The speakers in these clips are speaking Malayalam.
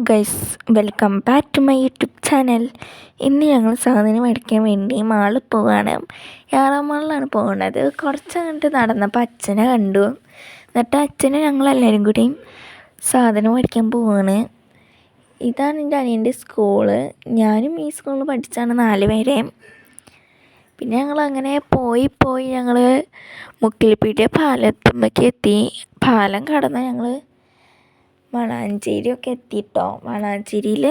Guys, welcome back to my YouTube channel. ഇന്ന് ഞങ്ങൾ സാധനം മേടിക്കാൻ വേണ്ടി മാളിൽ പോവുകയാണ്. മാളിലാണ് പോകുന്നത്. കുറച്ചങ്ങോട്ട് നടന്നപ്പോൾ അച്ഛനെ കണ്ടു. എന്നിട്ട് അച്ഛനും ഞങ്ങളെല്ലാവരും കൂടിയും സാധനം മേടിക്കാൻ പോവുകയാണ്. ഇതാണ് എൻ്റെ അനിയൻ്റെ സ്കൂള്. ഞാനും ഈ സ്കൂളിൽ പഠിച്ചാണ് 4 പേരെ. പിന്നെ ഞങ്ങളങ്ങനെ പോയി ഞങ്ങൾ മുക്കിൽപ്പീടിയ പാലത്തുമ്മയ്ക്ക് എത്തി. പാലം കടന്ന് ഞങ്ങൾ വളാഞ്ചേരിയൊക്കെ എത്തിയിട്ടോ. വളാഞ്ചേരിയിൽ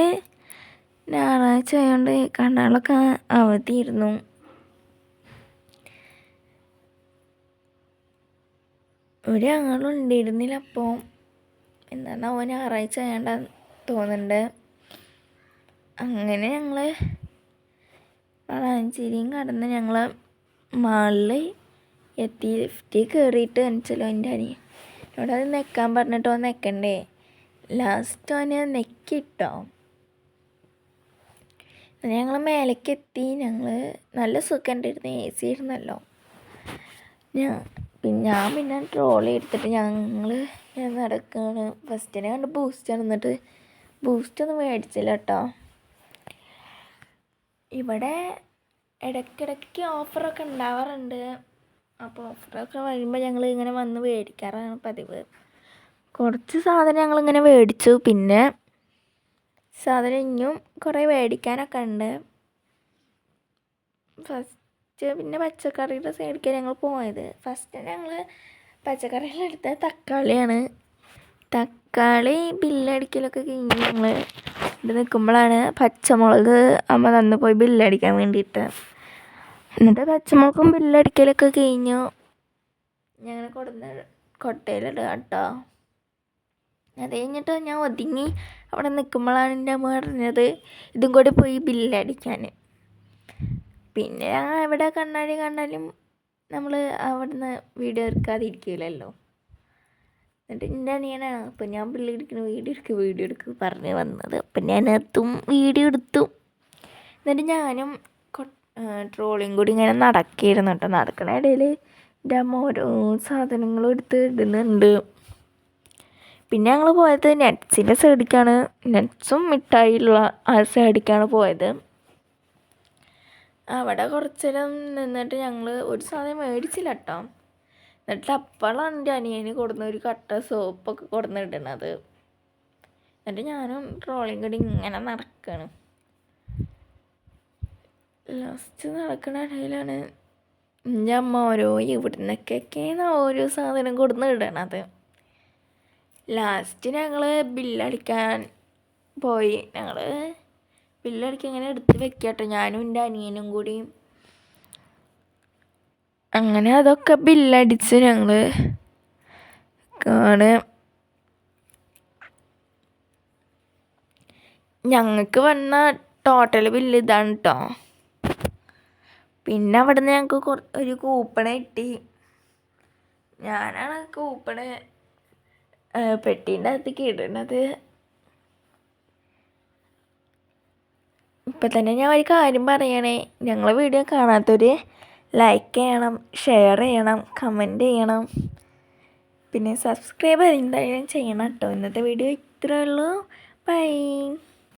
ഞായറാഴ്ച ആയതുകൊണ്ട് കടകളൊക്കെ അവധിയായിരുന്നു. ഒരാളും ഉണ്ടായിരുന്നില്ല. അപ്പോൾ എന്താണ് അവൻ ഞായറാഴ്ച ആയതുകൊണ്ടാണ് തോന്നുന്നുണ്ട്. അങ്ങനെ ഞങ്ങൾ വളാഞ്ചേരിയും കടന്ന് ഞങ്ങൾ മാളിൽ എത്തി. ലിഫ്റ്റിൽ കയറിയിട്ട് കാണിച്ചല്ലോ എൻ്റെ അനിയൻ. ഇവിടെ അത് നിൽക്കാൻ പറഞ്ഞിട്ടോ നിൽക്കണ്ടേ. ലാസ്റ്റ് അവന് നെക്കിട്ടോ. ഞങ്ങൾ മേലേക്ക് എത്തി. ഞങ്ങൾ നല്ല സുഖം ഉണ്ടായിരുന്നു. AC ആയിരുന്നല്ലോ. ഞാൻ ട്രോളി എടുത്തിട്ട് ഞാൻ നടക്കുകയാണ്. ഫസ്റ്റിനെ കണ്ട് ബൂസ്റ്റാണ്. എന്നിട്ട് ബൂസ്റ്റൊന്നും മേടിച്ചില്ല കേട്ടോ. ഇവിടെ ഇടയ്ക്കിടയ്ക്ക് ഓഫറൊക്കെ ഉണ്ടാവാറുണ്ട്. അപ്പോൾ ഓഫറൊക്കെ വരുമ്പോൾ ഞങ്ങൾ ഇങ്ങനെ വന്ന് മേടിക്കാറാണ് പതിവ്. കുറച്ച് സാധനം ഞങ്ങളിങ്ങനെ മേടിച്ചു. പിന്നെ സാധനം ഇനിയും കുറേ മേടിക്കാനൊക്കെ ഉണ്ട്. പിന്നെ പച്ചക്കറിയുടെ സൈഡിലേക്ക് ഞങ്ങൾ പോയത്. ഫസ്റ്റ് ഞങ്ങൾ പച്ചക്കറികളെടുത്ത തക്കാളിയാണ്. തക്കാളി ബില്ലടിക്കലൊക്കെ കഴിഞ്ഞ് ഞങ്ങൾ ഇവിടെ നിൽക്കുമ്പോഴാണ് പച്ചമുളക് അമ്മ തന്നു പോയി ബില്ലടിക്കാൻ വേണ്ടിയിട്ട്. എന്നിട്ട് പച്ചമുളകും ബില്ലടിക്കലൊക്കെ കഴിഞ്ഞു. ഞങ്ങൾ കൊട്ടയിലിടുക കേട്ടോ. അത് കഴിഞ്ഞിട്ട് ഞാൻ ഒതുങ്ങി അവിടെ നിൽക്കുമ്പോഴാണ് എൻ്റെ അമ്മ പറഞ്ഞത് ഇതും കൂടി പോയി ബില്ലടിക്കാൻ. പിന്നെ എവിടെ കണ്ടാലും നമ്മൾ അവിടുന്ന് വീഡിയോ എടുക്കാതിരിക്കില്ലല്ലോ. എന്നിട്ട് എൻ്റെ അനിയനാണ് അപ്പം ഞാൻ വീഡിയോ എടുക്കുക പറഞ്ഞ് വന്നത്. അപ്പം ഞാനതും വീഡിയോ എടുത്തു. എന്നിട്ട് ഞാനും ട്രോളിയും കൂടി ഇങ്ങനെ നടക്കുകയായിരുന്നു കേട്ടോ. നടക്കണ ഇടയിൽ എൻ്റെ അമ്മ ഓരോ സാധനങ്ങളും എടുത്ത് ഇടുന്നുണ്ട്. പിന്നെ ഞങ്ങൾ പോയത് നട്ട്സിൻ്റെ സൈഡിലേക്കാണ്. നട്ട്സും മിഠായിയുള്ള ആ സൈഡിലേക്കാണ് പോയത്. അവിടെ കുറച്ച് നേരം നിന്നിട്ട് ഞങ്ങൾ ഒരു സാധനം മേടിച്ചില്ല കേട്ടോ. എന്നിട്ട് അപ്പോഴാണ് എൻ്റെ അനിയന് കൊടുന്ന ഒരു കട്ട സോപ്പൊക്കെ കൊടുന്നിടുന്നത്. എന്നിട്ട് ഞാനും ട്രോളിയും കൂടി ഇങ്ങനെ നടക്കുകയാണ്. ലാസ്റ്റ് നടക്കുന്ന ഇടയിലാണ് എൻ്റെ അമ്മ ഇവിടുന്നൊക്കെയാണ് ഓരോ സാധനം കൊടുന്നിടണത്. ലാസ്റ്റ് ഞങ്ങൾ ബില്ലടിക്കാൻ പോയി. ഞങ്ങൾ ബില്ലടിക്കാൻ ഇങ്ങനെ എടുത്ത് വെക്കട്ടെ ഞാനും എൻ്റെ അനിയനും കൂടി. അങ്ങനെ അതൊക്കെ ബില്ലടിച്ച് ഞങ്ങൾ ഞങ്ങൾക്ക് വന്ന ടോട്ടൽ ബില്ല് ഇതാണ് കേട്ടോ. പിന്നെ അവിടെ നിന്ന് ഞങ്ങൾക്ക് ഒരു കൂപ്പൺ കിട്ടി. ഞാനാണ് കൂപ്പണ് പെട്ടീൻ്റെ അകത്തേക്ക് ഇടുന്നത്. ഇപ്പം തന്നെ ഞാൻ ഒരു കാര്യം പറയണേ. ഞങ്ങളെ വീഡിയോ കാണാത്തവർ ലൈക്ക് ചെയ്യണം, ഷെയർ ചെയ്യണം, കമൻറ്റ് ചെയ്യണം. പിന്നെ സബ്സ്ക്രൈബ് എന്തായാലും ചെയ്യണം കേട്ടോ. ഇന്നത്തെ വീഡിയോ ഇത്രയേ ഉള്ളൂ. ബൈ.